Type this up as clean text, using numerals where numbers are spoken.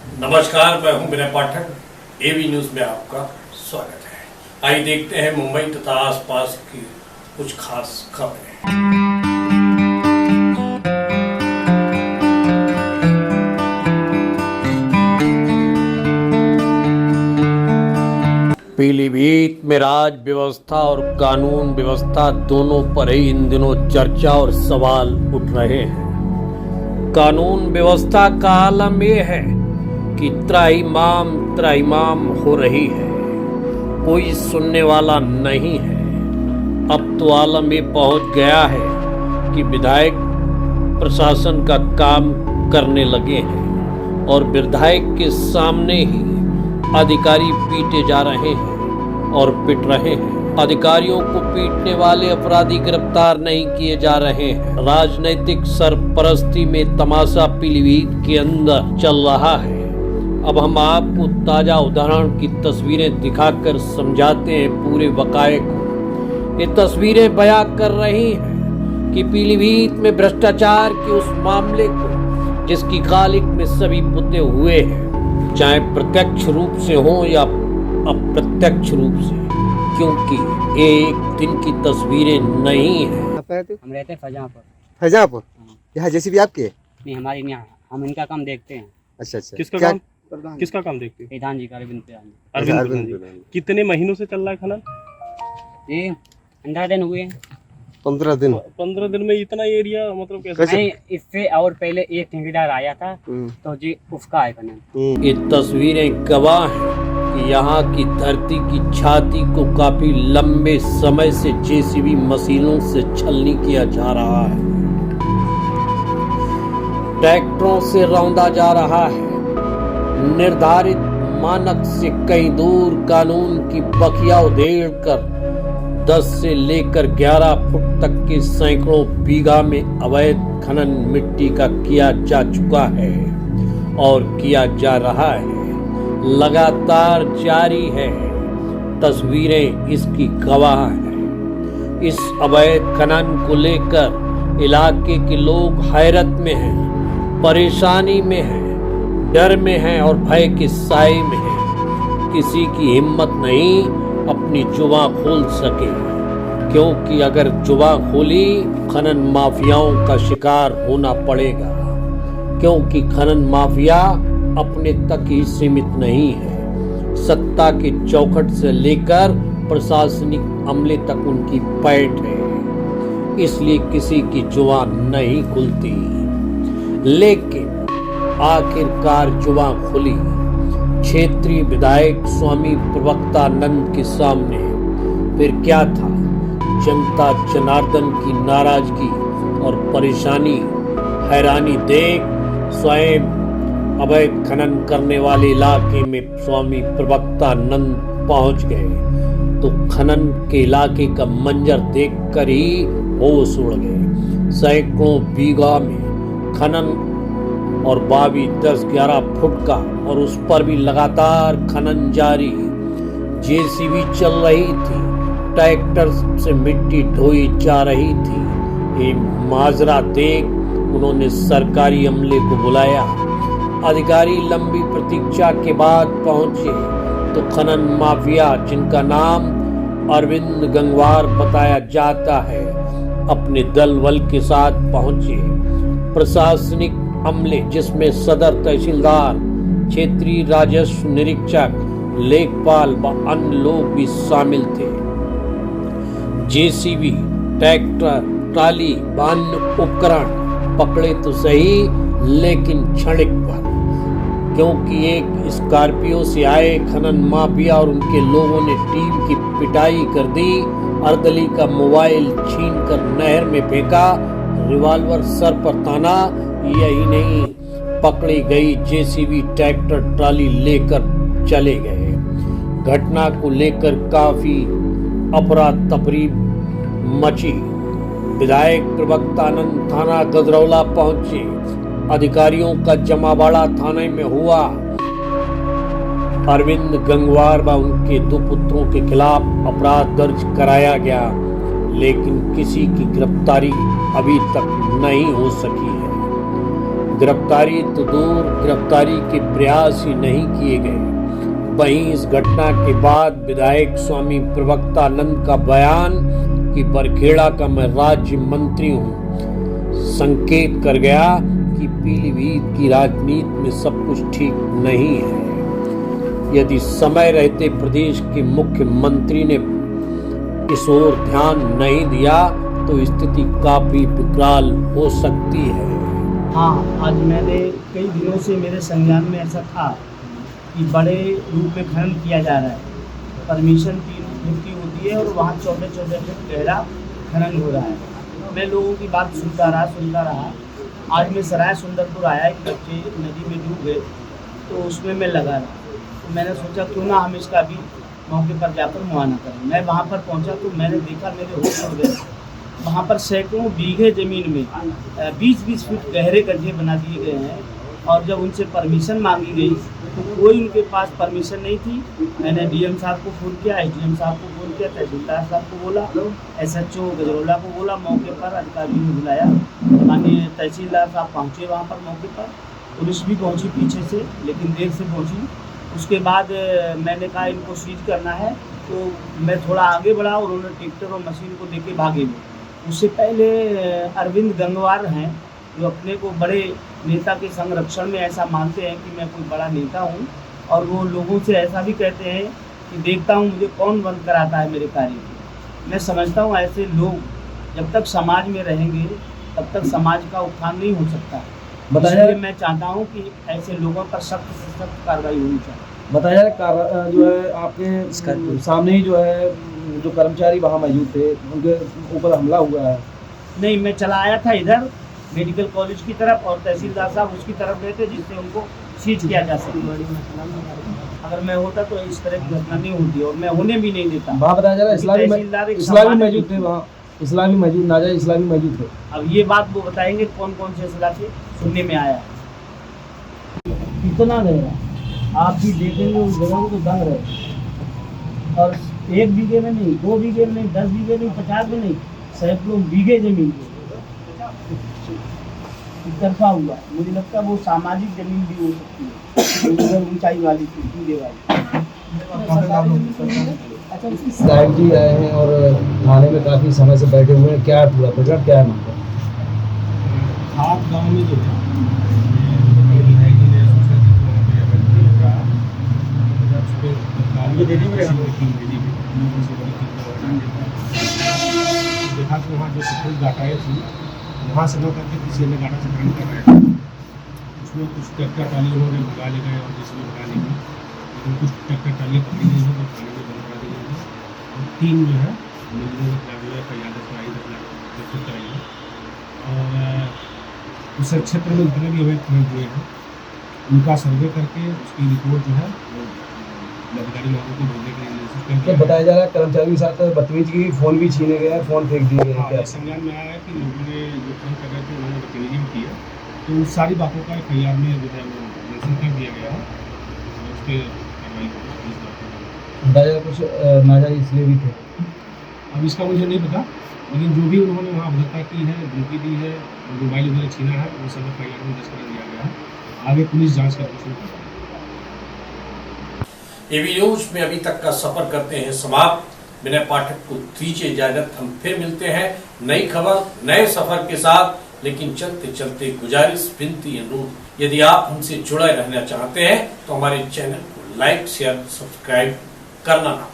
नमस्कार, मैं हूं विनय पाठक। एवी न्यूज में आपका स्वागत है। आइए देखते हैं मुंबई तथा आसपास की कुछ खास खबरें। पीलीभीत में राज व्यवस्था और कानून व्यवस्था दोनों पर ही इन दिनों चर्चा और सवाल उठ रहे हैं। कानून व्यवस्था का आलम यह है कि त्राहिमाम हो रही है, कोई सुनने वाला नहीं है। अब तो आलम ये पहुंच गया है कि विधायक प्रशासन का काम करने लगे हैं और विधायक के सामने ही अधिकारी पीटे जा रहे हैं और पिट रहे हैं। अधिकारियों को पीटने वाले अपराधी गिरफ्तार नहीं किए जा रहे हैं। राजनीतिक सरपरस्ती में तमाशा पीलीभीत के अंदर चल रहा है। अब हम आपको ताजा उदाहरण की तस्वीरें दिखाकर समझाते हैं पूरे वकाये को। ये तस्वीरें बयां कर रही हैं कि पीलीभीत में भ्रष्टाचार के उस मामले को जिसकी कालिक में सभी पुते हुए हैं, चाहे प्रत्यक्ष रूप से हो या अप्रत्यक्ष रूप से, क्योंकि एक दिन की तस्वीरें नहीं है। हम रहते हैं फैजापुर। फैजापुर यहाँ जेसीबी आपके? नहीं, हमारी नहीं, हम इनका काम देखते हैं। अच्छा अच्छा। किसका काम देखते हैं? प्रधान जी का अरविंद प्रधान जी। अरविंद प्रधान जी। कितने महीनों से चल रहा है खनन? ये 15 दिन हुए हैं। 15 दिन? 15 दिन में इतना एरिया, मतलब कैसे? नहीं, इससे और पहले एक ठेकेदार आया था तो जी उसका है खनन। ये तस्वीरें गवाह हैं कि यहाँ की धरती की छाती को काफी लंबे समय से जेसीबी मशीनों से छलनी किया जा रहा है। ट्रैक्टरों से रौंदा जा रहा है। निर्धारित मानक से कहीं दूर कानून की बखिया उधेड़ कर 10 से लेकर 11 फुट तक के सैकड़ों बीघा में अवैध खनन मिट्टी का किया जा चुका है और किया जा रहा है, लगातार जारी है। तस्वीरें इसकी गवाह हैं। इस अवैध खनन को लेकर इलाके के लोग हैरत में हैं, परेशानी में हैं, डर में हैं और भय के साए में हैं। किसी की हिम्मत नहीं अपनी जुबान खोल सके, क्योंकि अगर जुबान खोली खनन माफियाओं का शिकार होना पड़ेगा। क्योंकि खनन माफिया अपने तक ही सीमित नहीं है, सत्ता के चौखट से लेकर प्रशासनिक अमले तक उनकी पैठ है। इसलिए किसी की जुबान नहीं खुलती। लेकिन आखिरकार जुबान खुली क्षेत्रीय विधायक स्वामी प्रवक्तानंद के सामने। फिर क्या था? जनता जनार्दन की नाराजगी और परेशानी, हैरानी देख स्वयं अवैध खनन करने वाले इलाके में स्वामी प्रवक्तानंद पहुंच गए तो खनन के इलाके का मंजर देखकर ही होश उड़ गए। सैकड़ों बीघा में खनन और 10-11 फुट का, और उस पर भी लगातार खनन जारी। जेसीबी चल रही थी, ट्रैक्टर से मिट्टी ढोई जा रही थी। ये माजरा देख उन्होंने सरकारी अमले को बुलाया। अधिकारी लंबी प्रतीक्षा के बाद पहुंचे तो खनन माफिया, जिनका नाम अरविंद गंगवार बताया जाता है, अपने दल बल के साथ पहुंचे। प्रशासनिक अमले, जिसमें सदर तहसीलदार, क्षेत्रीय राजस्व निरीक्षक, लेखपाल व अन्य लोग भी शामिल थे। जेसीबी, ट्रैक्टर, ट्राली, अन्य उपकरण पकड़े तो सही, लेकिन क्षणिक पर, क्योंकि एक स्कॉर्पियो से आए खनन माफिया और उनके लोगों ने टीम की पिटाई कर दी। अर्दली का मोबाइल छीनकर नहर में फेंका, रिवॉल्वर सर पर ताना। यही नहीं, पकड़ी गई जेसीबी, ट्रैक्टर, ट्राली लेकर चले गए। घटना को लेकर काफी अफरा तफरी मची। विधायक प्रवक्तानंद थाना गजरौला पहुंचे। अधिकारियों का जमावड़ा थाने में हुआ। अरविंद गंगवार व उनके 2 पुत्रों के खिलाफ अपराध दर्ज कराया गया, लेकिन किसी की गिरफ्तारी अभी तक नहीं हो सकी है। गिरफ्तारी तो दूर, गिरफ्तारी के प्रयास ही नहीं किए गए। वहीं इस घटना के बाद विधायक स्वामी प्रवक्तानंद का बयान कि बरखेड़ा का मैं राज्य मंत्री हूं संकेत कर गया कि पीलीभीत की राजनीति में सब कुछ ठीक नहीं है। यदि समय रहते प्रदेश के मुख्यमंत्री ने इस ओर ध्यान नहीं दिया तो स्थिति काफी विकराल हो सकती है। हाँ, आज मैंने कई दिनों से मेरे संज्ञान में ऐसा था कि बड़े रूप में खनन किया जा रहा है। परमिशन 3 फुट की होती है और वहाँ 14-14 फुट गहरा खनन हो रहा है। मैं लोगों की बात सुनता रहा। आज मैं सराय सुंदरपुर आया, एक बच्चे नदी में डूब गए तो उसमें मैं लगा रहा। तो मैंने सोचा क्यों ना हम इसका भी मौके पर जाकर मुआयना करें। मैं वहाँ पर पहुँचा तो मैंने देखा, मेरे होश उड़ गए। वहाँ पर सैकड़ों बीघे ज़मीन में 20-20 फुट गहरे गड्ढे बना दिए गए हैं और जब उनसे परमिशन मांगी गई तो कोई उनके पास परमिशन नहीं थी। मैंने डीएम साहब को फ़ोन किया, एसडीएम साहब को फ़ोन किया, तहसीलदार साहब को बोला, एसएचओ गजरौला को बोला। मौके पर अधिकारियों ने बुलाया, माननीय तहसीलदार साहब पहुँचे वहाँ पर मौके पर। पुलिस भी पहुँची पीछे से, लेकिन देर से पहुँची। उसके बाद मैंने कहा इनको सीज करना है, तो मैं थोड़ा आगे बढ़ा और उन्होंने ट्रैक्टर और मशीन को लेके भागे। उससे पहले अरविंद गंगवार हैं जो अपने को बड़े नेता के संरक्षण में ऐसा मानते हैं कि मैं कोई बड़ा नेता हूं, और वो लोगों से ऐसा भी कहते हैं कि देखता हूं मुझे कौन बंद कराता है मेरे कार्य को। मैं समझता हूं ऐसे लोग जब तक समाज में रहेंगे तब तक समाज का उत्थान नहीं हो सकता। इसलिए मैं चाहता हूं कि ऐसे लोगों पर सख्त से सख्त कार्रवाई होनी चाहिए। बताया जो है आपके सामने ही जो है जो कर्मचारी वहाँ मौजूद थे उनके ऊपर हमला हुआ है। नहीं, मैं चला आया था इधर मेडिकल कॉलेज की तरफ और तहसीलदार साहब उसकी तरफ गए थे जिससे उनको सीज किया जा सके। अगर मैं होता तो इस तरह की घटना नहीं होती और मैं होने भी नहीं देता। वहाँ बताया जा रहा है इस्लामी मौजूद थे, वहाँ इस्लामी मौजूद, नाजायज इस्लामी मौजूद थे। अब ये बात वो बताएंगे कौन कौन से इस्लाम से सुनने में आया। कितना गहरा आप भी देखेंगे उस जगह को तो दंग रहे। और 1 बीघे में नहीं, 2 बीघे में नहीं, 10 बीघे नहीं, 50 में नहीं, सैकड़ों बीघे जमीन तरफा हुआ। मुझे लगता है वो सामाजिक जमीन भी हो सकती है, ऊंचाई वाली थी, बीघे वाली। साहब जी आए हैं और थाने में काफ़ी समय से बैठे हुए हैं, क्या पूरा प्रकरण क्या है मामला? हाथ गाँव में जो था देखा कि वहाँ जो सफेद गाटाएँ थी वहाँ से न करके किसी ने गाटा से खनन कर रहे थे। उसमें कुछ ट्रैक्टर ट्राली उन्होंने भगा ले गए और जिसमें भगा ले गए, लेकिन कुछ ट्रैक्टर ट्राली पकड़ी गई है तो थाने में बंद करा दी गई है। और 3 जो है मिलने फरियाद कराई है और उस क्षेत्र में जितने भी अवैध खनन हुए हैं उनका सर्वे करके उसकी रिपोर्ट जो है अधिकारी लोगों को भेजने के लिए तो बताया जा रहा है कर्मचारी के साथ बदतमीजी की, फ़ोन भी छीने गया है, फ़ोन फेंक दिए गए हैं। क्या संज्ञान में आया है कि लोगों ने जो काम कर रहे थे उन्होंने बदतमीजी भी की है, तो उस सारी बातों का FIR में जो है वो मेंशन कर दिया गया है और उस पर कार्रवाई होगी। बताया कुछ नाजायज इसलिए भी थे, अब इसका मुझे नहीं पता, लेकिन जो भी उन्होंने वहाँ अभद्रता की है, धमकी दी है, मोबाइल वगैरह छीना है, वो सब FIR में दर्ज कर दिया गया है। आगे पुलिस जाँच करना शुरू कर रही है। एबी न्यूज में अभी तक का सफर करते हैं समाप्त। विनय पाठक को दीजिए इजाजत, हम फिर मिलते हैं नई खबर नए सफर के साथ। लेकिन चलते चलते गुजारिश, विनती, अनुरोध, यदि आप हमसे जुड़े रहना चाहते हैं तो हमारे चैनल को लाइक, शेयर, सब्सक्राइब करना ना।